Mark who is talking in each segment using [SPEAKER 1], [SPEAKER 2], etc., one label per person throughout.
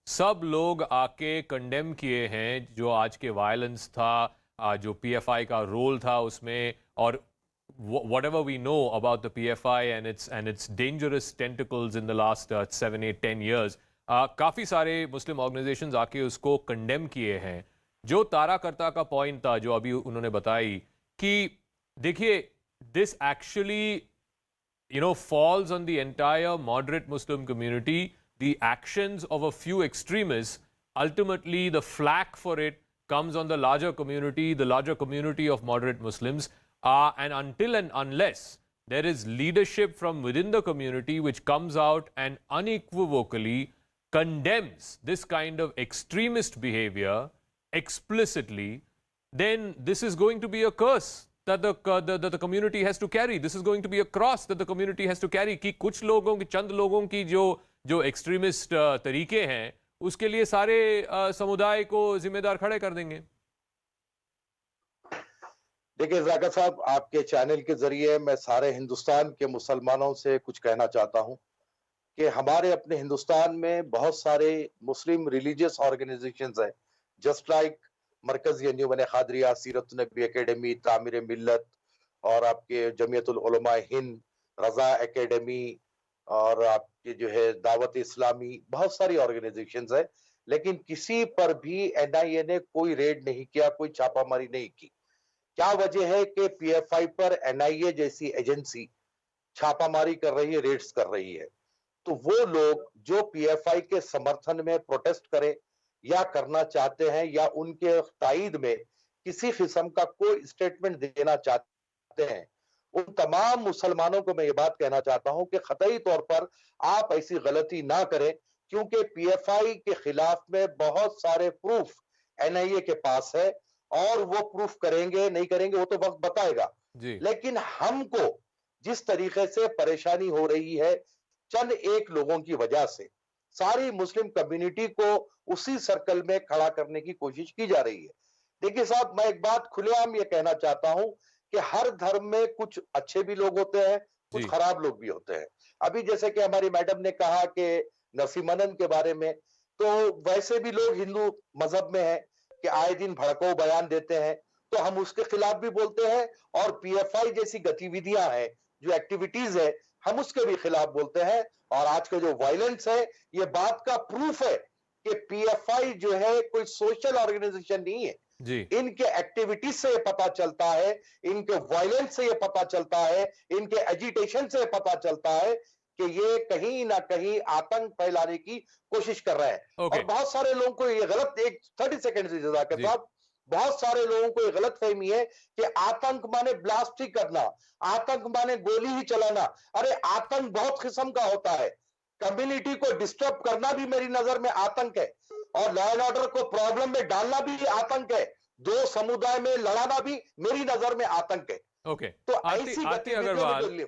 [SPEAKER 1] सब लोग आके कंडेम किए हैं जो आज के वायलेंस था, जो पीएफआई का रोल था उसमें, और whatever we know about the PFI and its dangerous tentacles in the last 7, 8, 10 years, काफी सारे मुस्लिम ऑर्गेनाइजेशंस आके उसको कंडेम किए हैं। जो तारा करता का पॉइंट था जो अभी उन्होंने बताई कि देखिए, this actually falls on the entire moderate Muslim community. The actions of a few extremists, ultimately the flack for it comes on the larger community of moderate Muslims. And until and unless there is leadership from within the community which comes out and unequivocally condemns this kind of extremist behavior explicitly, then this is going to be a curse that the community has to carry. This is going to be a cross that the community has to carry. कि कुछ लोगों की, चंद लोगों की जो extremist तरीके हैं, उसके लिए सारे समुदाय को जिम्मेदार खड़े कर देंगे।
[SPEAKER 2] देखिए ज़ाकिर साहब, आपके चैनल के जरिए मैं सारे हिंदुस्तान के मुसलमानों से कुछ कहना चाहता हूं कि हमारे अपने हिंदुस्तान में बहुत सारे मुस्लिम रिलीजियस ऑर्गेनाइजेशंस हैं, जस्ट लाइक मरकज़ी अंजुमन क़ादरिया, सीरत नबी एकेडमी, तामीर मिल्लत और आपके जमीयतुल उलमा हिंद, रज़ा एकेडमी और आपके जो है दावत इस्लामी, बहुत सारी ऑर्गेनाइजेशंस हैं, लेकिन किसी पर भी एनआईए ने कोई रेड नहीं किया, कोई छापामारी नहीं की। क्या वजह है कि पीएफआई पर एनआईए जैसी एजेंसी छापामारी कर रही है, रेड्स कर रही है? तो वो लोग जो पीएफआई के समर्थन में प्रोटेस्ट करें या करना चाहते हैं या उनके तायद में किसी किस्म का कोई स्टेटमेंट देना चाहते हैं, उन तमाम मुसलमानों को मैं ये बात कहना चाहता हूं कि खतई तौर पर आप ऐसी गलती ना करें, क्योंकि पीएफआई के खिलाफ में बहुत सारे प्रूफ एनआईए के पास है और वो प्रूफ करेंगे नहीं करेंगे वो तो वक्त बताएगा। लेकिन हमको जिस तरीके से परेशानी हो रही है चंद एक लोगों की वजह से, सारी मुस्लिम कम्युनिटी को उसी सर्कल में खड़ा करने की कोशिश की जा रही है। देखिए साहब, मैं एक बात खुलेआम ये कहना चाहता हूं कि हर धर्म में कुछ अच्छे भी लोग होते हैं, कुछ खराब लोग भी होते हैं। अभी जैसे कि हमारी मैडम ने कहा कि नसीमनन के बारे में, तो वैसे भी लोग हिंदू मजहब में हैं कि आए दिन भड़काऊ बयान देते हैं, तो हम उसके खिलाफ भी बोलते हैं, और पीएफआई जैसी गतिविधियां हैं, जो एक्टिविटीज है, हम उसके भी खिलाफ बोलते हैं। और आज का जो वायलेंस है, ये बात का प्रूफ है कि पीएफआई जो है कोई सोशल ऑर्गेनाइजेशन नहीं है। इनके एक्टिविटीज से ये पता चलता है, इनके वायलेंस से ये पता चलता है, इनके एजिटेशन से पता चलता है कि ये कहीं ना कहीं आतंक फैलाने की कोशिश कर रहा है। और बहुत सारे लोगों को ये गलत, एक 30 सेकंड से जज़ाकत साहब, बहुत सारे लोगों को ये गलत फहमी है कि आतंक माने ब्लास्ट ही करना, आतंक माने गोली ही चलाना। अरे आतंक बहुत किस्म का होता है, कम्युनिटी को डिस्टर्ब करना भी मेरी नजर में आतंक है, और लॉ एंड ऑर्डर को प्रॉब्लम में डालना भी आतंक है, दो समुदाय में लड़ाना भी मेरी नजर में आतंक है। तो ऐसी गतिविधियों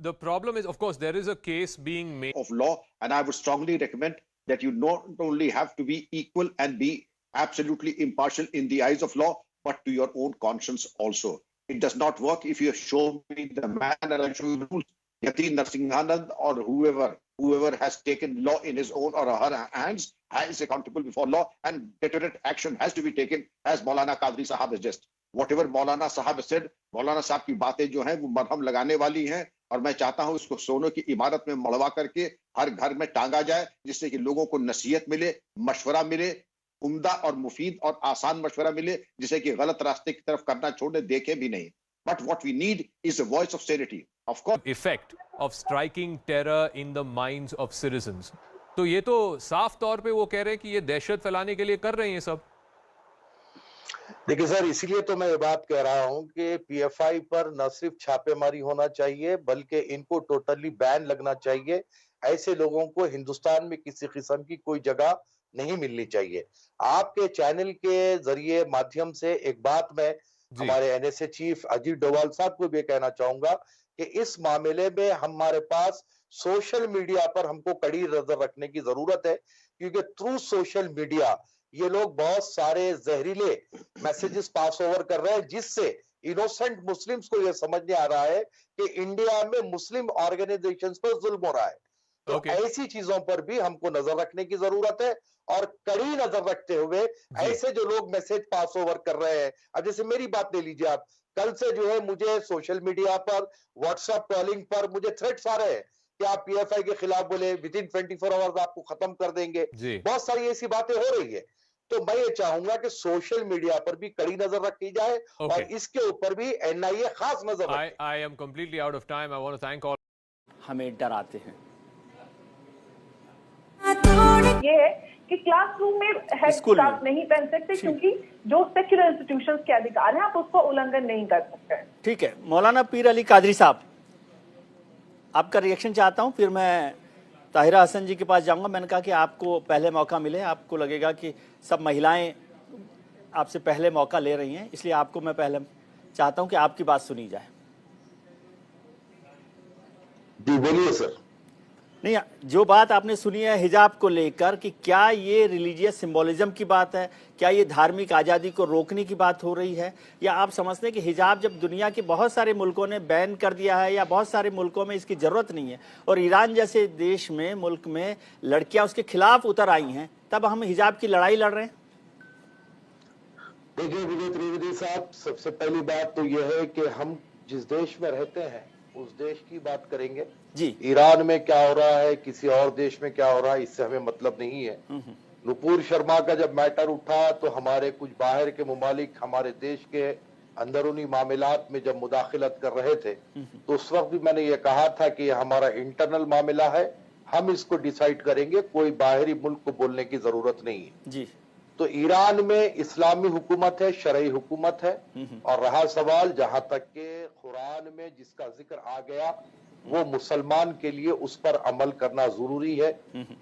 [SPEAKER 1] The problem is, of course, there is a case being made
[SPEAKER 3] of law, and I would strongly recommend that you not only have to be equal and be absolutely impartial in the eyes of law, but to your own conscience also. It does not work if you show me the man and I show you the rules. Yati Narsinghanand or whoever has taken law in his own or her hands is accountable before law, and deterrent action has to be taken, as Maulana Qadri Sahab has just. Whatever Maulana Sahab has said, मौलाना साहब की बातें जो हैं वो मरहम लगाने वाली हैं, और मैं चाहता हूं इसको सोने की इमारत में मड़वा करके हर घर में टांगा जाए, जिससे कि लोगों को नसीहत मिले, मशवरा मिले, उम्दा और मुफीद और आसान मशवरा मिले, जिसे कि गलत रास्ते की तरफ करना छोड़ने देखे भी नहीं। But what we need is a voice of sanity. Of course,
[SPEAKER 1] effect of striking terror in the minds of citizens. तो ये तो साफ तौर पे वो कह रहे हैं कि ये दहशत फैलाने के लिए कर रहे हैं सब।
[SPEAKER 2] देखिए सर, इसीलिए तो मैं ये बात कह रहा हूं कि पीएफआई पर न सिर्फ छापेमारी होना चाहिए, बल्कि इनको टोटली बैन लगना चाहिए। ऐसे लोगों को हिंदुस्तान में किसी किस्म की कोई जगह नहीं मिलनी चाहिए। आपके चैनल के जरिए माध्यम से एक बात मैं हमारे एनएसए चीफ अजीत डोवाल साहब को भी कहना चाहूंगा कि इस मामले में हमारे पास सोशल मीडिया पर हमको कड़ी नजर रखने की जरूरत है, क्योंकि थ्रू सोशल मीडिया ये लोग बहुत सारे जहरीले मैसेजेस पास ओवर कर रहे हैं, जिससे इनोसेंट मुस्लिम्स को यह समझ में आ रहा है कि इंडिया में मुस्लिम ऑर्गेनाइजेशंस पर जुल्म हो रहा है। तो
[SPEAKER 1] Okay.
[SPEAKER 2] ऐसी चीजों पर भी हमको नजर रखने की जरूरत है और कड़ी नजर रखते हुए ऐसे जो लोग मैसेज पास ओवर कर रहे हैं, अब जैसे मेरी बात ले लीजिए आप, कल से जो है मुझे सोशल मीडिया पर, व्हाट्सएप कॉलिंग पर मुझे थ्रेट्स आ रहे हैं कि आप पीएफआई के खिलाफ बोले, विद इन 24 आवर्स आपको खत्म कर देंगे।
[SPEAKER 1] जी।
[SPEAKER 2] बहुत सारी ऐसी बातें हो रही है। तो मैं ये चाहूंगा कि सोशल मीडिया पर भी कड़ी नजर रखी जाए और
[SPEAKER 1] Okay.
[SPEAKER 2] इसके ऊपर भी एनआईए खास नजर रखे।
[SPEAKER 1] I am completely out of time. I want to thank all.
[SPEAKER 4] हमें डराते हैं।
[SPEAKER 5] ये है कि क्लासरूम में हेड
[SPEAKER 4] स्कूल में।
[SPEAKER 5] स्कार्फ नहीं पहन सकते क्योंकि जो सेक्युलर इंस्टीट्यूशंस के अधिकार हैं आप उसको उल्लंघन नहीं कर सकते हैं।
[SPEAKER 4] ठीक है, मौलाना पीर अली कादरी साहब, आपका रिएक्शन चाहता हूं, फिर मैं ताहिरा हसन जी के पास जाऊंगा। मैंने कहा कि आपको पहले मौका मिले, आपको लगेगा कि सब महिलाएं आपसे पहले मौका ले रही हैं, इसलिए आपको मैं पहले चाहता हूं कि आपकी बात सुनी जाए।
[SPEAKER 2] जी बोलिए सर।
[SPEAKER 4] नहीं, जो बात आपने सुनी है हिजाब को लेकर कि क्या ये रिलीजियस सिंबोलिज्म की बात है, क्या ये धार्मिक आज़ादी को रोकने की बात हो रही है, या आप समझते हैं कि हिजाब जब दुनिया के बहुत सारे मुल्कों ने बैन कर दिया है या बहुत सारे मुल्कों में इसकी ज़रूरत नहीं है और ईरान जैसे देश में, मुल्क में लड़कियां उसके खिलाफ उतर आई हैं, तब हम हिजाब की लड़ाई लड़ रहे हैं?
[SPEAKER 2] देखिए विजय त्रिवेदी साहब, सबसे पहली बात तो यह है कि हम जिस देश में रहते हैं उस देश की बात करेंगे।
[SPEAKER 4] जी।
[SPEAKER 2] ईरान में क्या हो रहा है, किसी और देश में क्या हो रहा है, इससे हमें मतलब नहीं है। नुपुर शर्मा का जब मैटर उठा तो हमारे कुछ बाहर के मुमालिक हमारे देश के अंदरूनी मामलात में जब मुदाखलत कर रहे थे तो उस वक्त भी मैंने ये कहा था कि ये हमारा इंटरनल मामला है, हम इसको डिसाइड करेंगे, कोई बाहरी मुल्क को बोलने की जरूरत नहीं है।
[SPEAKER 4] जी।
[SPEAKER 2] तो ईरान में इस्लामी हुकूमत है, शरई हुकूमत है, और रहा सवाल जहां तक के कुरान में जिसका जिक्र आ गया वो मुसलमान के लिए उस पर अमल करना जरूरी है।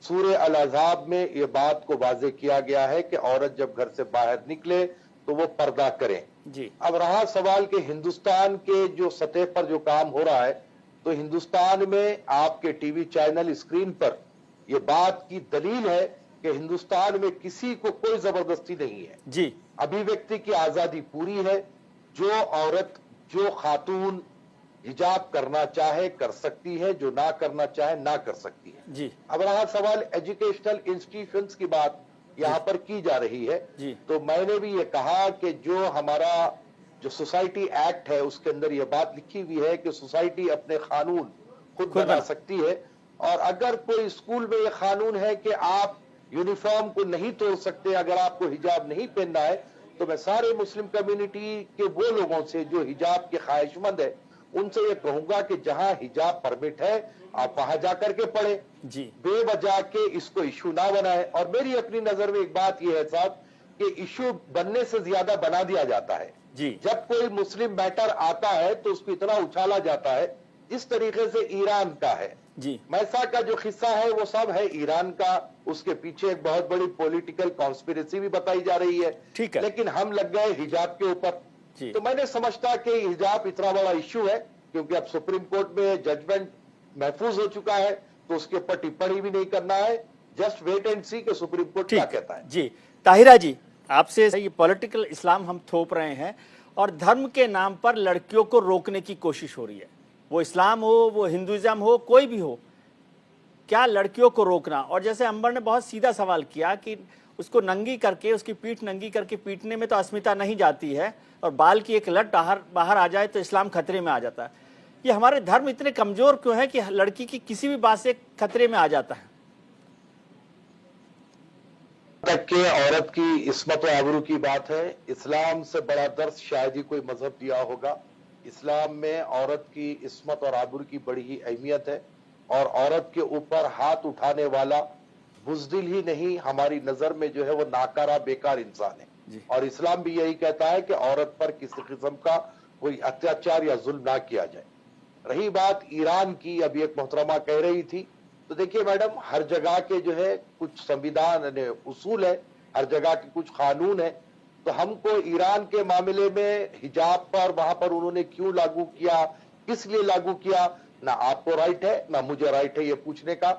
[SPEAKER 2] सूरह अल अज़ाब में ये बात को वाज़ेह किया गया है कि औरत जब घर से बाहर निकले तो वो पर्दा करें।
[SPEAKER 4] जी।
[SPEAKER 2] अब रहा सवाल कि हिंदुस्तान के जो सतह पर जो काम हो रहा है, तो हिंदुस्तान में आपके टीवी चैनल स्क्रीन पर यह बात की दलील है कि हिंदुस्तान में किसी को कोई जबरदस्ती नहीं है।
[SPEAKER 4] जी।
[SPEAKER 2] अभिव्यक्ति की आजादी पूरी है। जो औरत, जो खातून हिजाब करना चाहे कर सकती है, जो ना करना चाहे ना कर सकती है।
[SPEAKER 4] जी।
[SPEAKER 2] अब रहा सवाल एजुकेशनल इंस्टीट्यूशंस की बात यहाँ पर की जा रही है,
[SPEAKER 4] जी।
[SPEAKER 2] तो मैंने भी ये कहा कि जो हमारा जो सोसाइटी एक्ट है उसके अंदर ये बात लिखी हुई है कि सोसाइटी अपने कानून खुद बना सकती है, और अगर कोई स्कूल में ये कानून है कि आप यूनिफॉर्म को नहीं तोड़ सकते अगर आपको हिजाब नहीं पहनना है, तो मैं सारे मुस्लिम कम्युनिटी के वो लोगों से जो हिजाब के ख्वाहिशमंद है उनसे ये कहूंगा कि जहां हिजाब परमिट है आप वहां जाकर के पढ़े,
[SPEAKER 4] जी।
[SPEAKER 2] बेवजह के इसको इशू ना बनाए। और मेरी अपनी नजर में एक बात यह है साहब कि इशू बनने से ज्यादा बना दिया जाता है।
[SPEAKER 4] जी।
[SPEAKER 2] जब कोई मुस्लिम मैटर आता है तो उसको इतना उछाला जाता है जिस तरीके से ईरान का है।
[SPEAKER 4] जी।
[SPEAKER 2] मैसा का जो किस्सा है वो सब है ईरान का, उसके पीछे एक बहुत बड़ी पॉलिटिकल कॉन्स्पिरेसी भी बताई जा रही है।
[SPEAKER 4] ठीक है।
[SPEAKER 2] लेकिन हम लग गए हिजाब के ऊपर। तो मैंने समझता कि हिजाब इतना बड़ा इश्यू है क्योंकि अब सुप्रीम कोर्ट में जजमेंट महफूज हो चुका है, तो उसके ऊपर टिप्पणी भी नहीं करना है। जस्ट वेट एंड सी कि सुप्रीम कोर्ट क्या कहता है।
[SPEAKER 4] जी। ताहिरा जी, आपसे ये पॉलिटिकल इस्लाम हम थोप रहे हैं और धर्म के नाम पर लड़कियों को रोकने की कोशिश हो रही है, वो इस्लाम हो, वो हिंदुइज्म हो, कोई भी हो, क्या लड़कियों को रोकना? और जैसे अंबर ने बहुत सीधा सवाल किया कि उसको नंगी करके, उसकी पीठ नंगी करके पीटने में तो अस्मिता नहीं जाती है, और बाल की एक लट बाहर आ जाए तो इस्लाम खतरे में आ जाता है। ये हमारे धर्म इतने कमजोर क्यों है कि लड़की की किसी भी बात से खतरे में आ जाता है?
[SPEAKER 2] तक के औरत की इस्मत और आबरू की बात है, इस्लाम से बड़ा दर्स शायद ही कोई मजहब दिया होगा। इस्लाम में औरत की इस्मत और आबरू की बड़ी ही अहमियत है, और औरत के ऊपर हाथ उठाने वाला बुज़दिल ही नहीं, हमारी नजर में जो है वो नाकारा बेकार इंसान है। और इस्लाम भी यही कहता है कि औरत पर किसी किस्म का कोई अत्याचार या जुल्म ना किया जाए। रही बात ईरान की, अभी एक मोहतरमा कह रही थी, तो देखिए मैडम, हर जगह के जो है कुछ संविधान उसूल है, हर जगह के कुछ कानून है। तो हमको ईरान के मामले में हिजाब पर वहां पर उन्होंने क्यों लागू किया, किस लिए लागू किया, ना आपको राइट है ना मुझे राइट है ये पूछने का।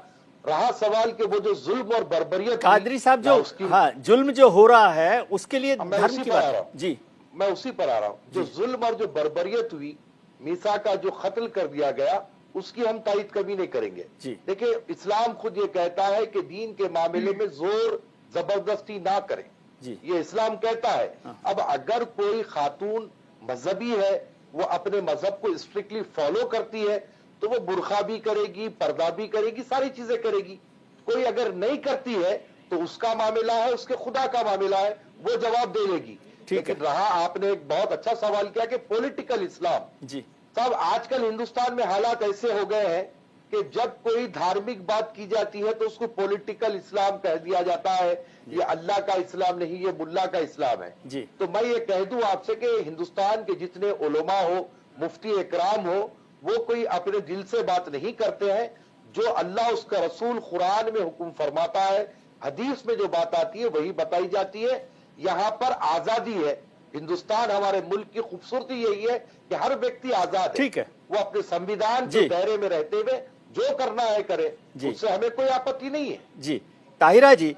[SPEAKER 2] रहा सवाल कि वो जो जुल्म और बर्बरियत,
[SPEAKER 4] कादरी साहब, जो जुल्म जो हो रहा है उसके लिए धर्म की बात जी,
[SPEAKER 2] मैं उसी पर आ रहा हूं। जो जुल्म और जो बर्बरियत हुई, मीसा का जो कत्ल कर दिया गया, उसकी हम तारीफ कभी नहीं करेंगे।
[SPEAKER 4] जी।
[SPEAKER 2] देखिए, इस्लाम खुद ये कहता है कि दीन के मामले में जोर जबरदस्ती ना करें,
[SPEAKER 4] जी।
[SPEAKER 2] ये इस्लाम कहता है। अब अगर कोई खातून मजहबी है, वो अपने मजहब को स्ट्रिक्टली फॉलो करती है, तो वो बुरखा भी करेगी, पर्दा भी करेगी, सारी चीजें करेगी। कोई अगर नहीं करती है तो उसका मामला है, उसके खुदा का मामला है, वो जवाब दे लेगी। लेकिन रहा, आपने एक बहुत अच्छा सवाल किया कि पॉलिटिकल इस्लाम।
[SPEAKER 4] जी
[SPEAKER 2] साहब, आजकल हिंदुस्तान में हालात ऐसे हो गए हैं कि जब कोई धार्मिक बात की जाती है तो उसको पॉलिटिकल इस्लाम कह दिया जाता है। ये अल्लाह का इस्लाम नहीं, ये मुल्ला का इस्लाम है।
[SPEAKER 4] जी।
[SPEAKER 2] तो मैं ये कह दूं आपसे कि हिंदुस्तान के जितने उलमा हो, मुफ्ती इकराम हो, वो कोई अपने दिल से बात नहीं करते हैं। जो अल्लाह, उसका रसूल कुरान में हुक्म फरमाता है, हदीस में जो बात आती है वही बताई जाती है। यहाँ पर आजादी है। हिंदुस्तान, हमारे मुल्क की खूबसूरती यही है कि हर व्यक्ति आजाद है।
[SPEAKER 4] ठीक है।
[SPEAKER 2] वो अपने संविधान
[SPEAKER 4] जी।
[SPEAKER 2] के दायरे में रहते हुए जो करना है करे,
[SPEAKER 4] जी।
[SPEAKER 2] उससे हमें कोई आपत्ति नहीं है।
[SPEAKER 4] जी ताहिरा जी,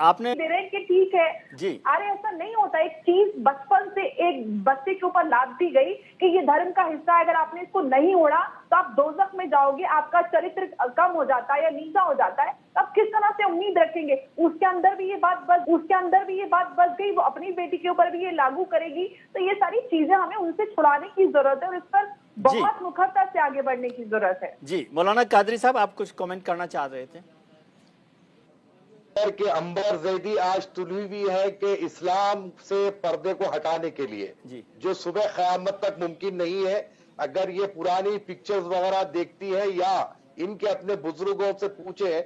[SPEAKER 4] आपने
[SPEAKER 5] दे रहे हैं कि ठीक है।
[SPEAKER 4] जी।
[SPEAKER 5] अरे ऐसा नहीं होता। एक चीज बचपन से एक बच्चे के ऊपर लाद दी गई कि ये धर्म का हिस्सा है, अगर आपने इसको नहीं ओढ़ा तो आप दोजख में जाओगे, आपका चरित्र कम हो जाता है या नीचा हो जाता है। अब किस तरह से उम्मीद रखेंगे? उसके अंदर भी ये बात बस गई, वो अपनी बेटी के ऊपर भी ये लागू करेगी। तो ये सारी चीजें हमें उनसे छुड़ाने की जरूरत है और इस पर बहुत मुखरता से आगे बढ़ने की जरूरत है।
[SPEAKER 4] जी, मौलाना कादरी साहब, आप कुछ कमेंट करना चाह रहे थे?
[SPEAKER 2] के अंबर जैदी आज तुली हुई है कि इस्लाम से पर्दे को हटाने के लिए
[SPEAKER 4] जी।
[SPEAKER 2] जो सुबह क़यामत तक मुमकिन नहीं है। अगर ये पुरानी पिक्चर्स वगैरह देखती है या इनके अपने बुजुर्गों से पूछे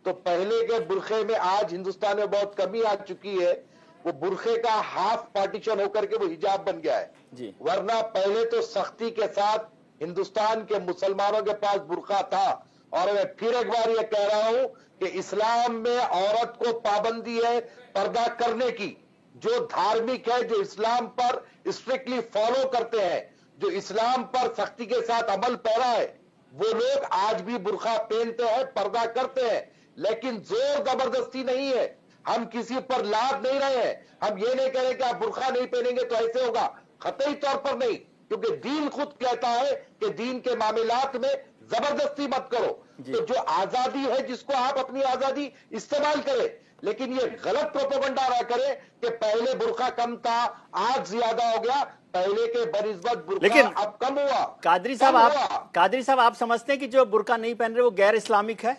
[SPEAKER 2] तो पहले के बुरखे में आज हिंदुस्तान में बहुत कमी आ चुकी है। वो बुरखे का हाफ पार्टीशन होकर के वो हिजाब बन गया है
[SPEAKER 4] जी।
[SPEAKER 2] वरना पहले तो सख्ती के साथ हिंदुस्तान के मुसलमानों के पास बुरखा था। और मैं फिर एक बार ये कह रहा हूं कि इस्लाम में औरत को पाबंदी है पर्दा करने की। जो धार्मिक है, जो इस्लाम पर स्ट्रिक्टली फॉलो करते हैं, जो इस्लाम पर सख्ती के साथ अमल पैरा है, वो लोग आज भी बुरखा पहनते हैं, पर्दा करते हैं। लेकिन जोर जबरदस्ती नहीं है। हम किसी पर लाद नहीं रहे हैं। हम ये नहीं कह रहे कि आप बुरखा नहीं पहनेंगे तो ऐसे होगा, कतई तौर पर नहीं। क्योंकि दीन खुद कहता है कि दीन के मामलात में जबरदस्ती मत करो। तो जो आजादी है, जिसको आप अपनी आजादी इस्तेमाल करें, लेकिन ये गलत प्रोपेगेंडा ना करें कि पहले बुरखा कम था, आज ज्यादा हो गया। पहले के बनिस्बत बुरखा
[SPEAKER 4] लेकिन
[SPEAKER 2] अब कम हुआ।
[SPEAKER 4] कादरी साहब, आप समझते हैं कि जो बुरका नहीं पहन रहे वो गैर इस्लामिक है?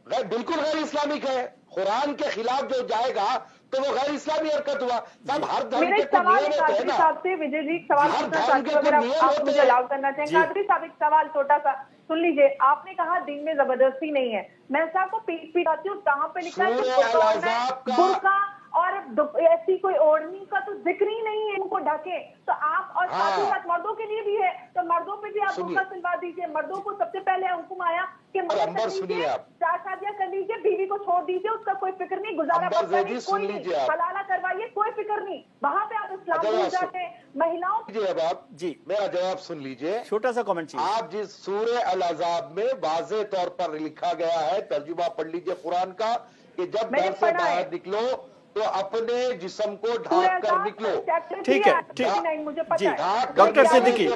[SPEAKER 2] बिल्कुल गैर इस्लामिक है। कुरान के खिलाफ जो जाएगा तो वो गैर इस्लामी हरकत हुआ। सब हर धर्म
[SPEAKER 5] मेरा
[SPEAKER 2] के
[SPEAKER 5] एक
[SPEAKER 2] कुछ
[SPEAKER 5] सवाल
[SPEAKER 2] नियम
[SPEAKER 5] है
[SPEAKER 2] होते हैं
[SPEAKER 5] कादरी
[SPEAKER 2] ना।
[SPEAKER 5] साहब से। विजय जी, एक सवाल
[SPEAKER 2] हर
[SPEAKER 5] पूछना
[SPEAKER 2] धर्म
[SPEAKER 5] चाहती
[SPEAKER 2] के
[SPEAKER 5] हूँ,
[SPEAKER 2] कुछ
[SPEAKER 5] अगर
[SPEAKER 2] नियम
[SPEAKER 5] आप
[SPEAKER 2] होते
[SPEAKER 5] मुझे
[SPEAKER 2] हैं।
[SPEAKER 5] अलाउ करना चाहें।
[SPEAKER 4] जी।
[SPEAKER 5] कादरी साहब, एक सवाल छोटा सा सुन लीजिए। आपने कहा दिन में जबरदस्ती नहीं है। मैं साहब को पीट पीटाती हूँ, कहाँ पे लिखा है कि
[SPEAKER 2] सूरह
[SPEAKER 5] कुरान में
[SPEAKER 2] अल-अहज़ाब का
[SPEAKER 5] बुर्का और ऐसी कोई ओढ़नी का तो जिक्र ही नहीं है, उनको ढके। तो आप और साथ ही साथ मर्दों के लिए भी है, तो मर्दों पे भी आप बुर्का सिलवा दीजिए। मर्दों को सबसे पहले हुक्म आया कि
[SPEAKER 2] अंबर सुनिए आप।
[SPEAKER 5] 4 शादियां कर लीजिए, बीवी को छोड़ दीजिए, उसका कोई फिक्र नहीं, गुजारा
[SPEAKER 2] अंबर
[SPEAKER 5] बसरा नहीं,
[SPEAKER 2] जैदी
[SPEAKER 5] कोई
[SPEAKER 2] सुन
[SPEAKER 5] नहीं,
[SPEAKER 2] लीजिए आप।
[SPEAKER 5] हलाला करवाइए, कोई फिक्र नहीं। वहां पे आप इस्लाम भूल जाते हैं। महिलाओं
[SPEAKER 2] अब आप
[SPEAKER 4] जी,
[SPEAKER 2] मेरा जवाब सुन लीजिए।
[SPEAKER 4] छोटा सा कमेंट चाहिए।
[SPEAKER 2] आप जिस सूरह अल-अहज़ाब में वाज़े तौर पर लिखा गया है, तर्जुमा पढ़ लीजिए कुरान का, कि जब
[SPEAKER 5] मैंने
[SPEAKER 2] घर से
[SPEAKER 5] पढ़ा है।
[SPEAKER 2] बाहर निकलो तो अपने जिस्म को ढाक कर निकलो।
[SPEAKER 4] ठीक है, ठीक।
[SPEAKER 5] नहीं, मुझे पता
[SPEAKER 4] जी,
[SPEAKER 5] है।
[SPEAKER 4] डॉक्टर सिद्दीकी।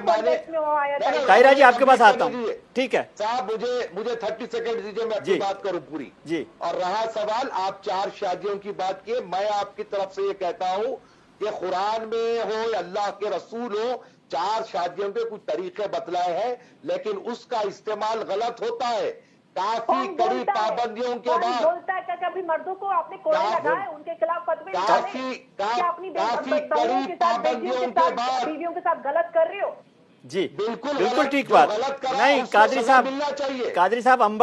[SPEAKER 4] ताहिरा जी, आपके पास आता हूँ। ठीक है
[SPEAKER 2] साहब, मुझे 30 सेकंड दीजिए, मैं अपनी
[SPEAKER 4] जी।
[SPEAKER 2] बात करूं पूरी।
[SPEAKER 4] जी।
[SPEAKER 2] और रहा सवाल, आप 4 शादियों की बात किए, मैं आपकी तरफ से ये कहता हूं कि कुरान में हो या अल्लाह के रसूल हो, 4 शादियों के कुछ तरीके बतलाए हैं, लेकिन उसका इस्तेमाल गलत होता है। काफी कड़ी पाबंदियों के बाद
[SPEAKER 5] बोलता है क्या कभी मर्दों को आपने कोड़े लगाए, उनके खिलाफ फतवे
[SPEAKER 2] काफी कड़ी पाबंदियों के बाद
[SPEAKER 5] बीवियों के साथ गलत कर रहे हो?
[SPEAKER 4] जी,
[SPEAKER 2] बिल्कुल
[SPEAKER 4] बिल्कुल ठीक बात। नहीं, कादरी साहब,
[SPEAKER 2] मिलना चाहिए।
[SPEAKER 4] कादरी साहब, अंबर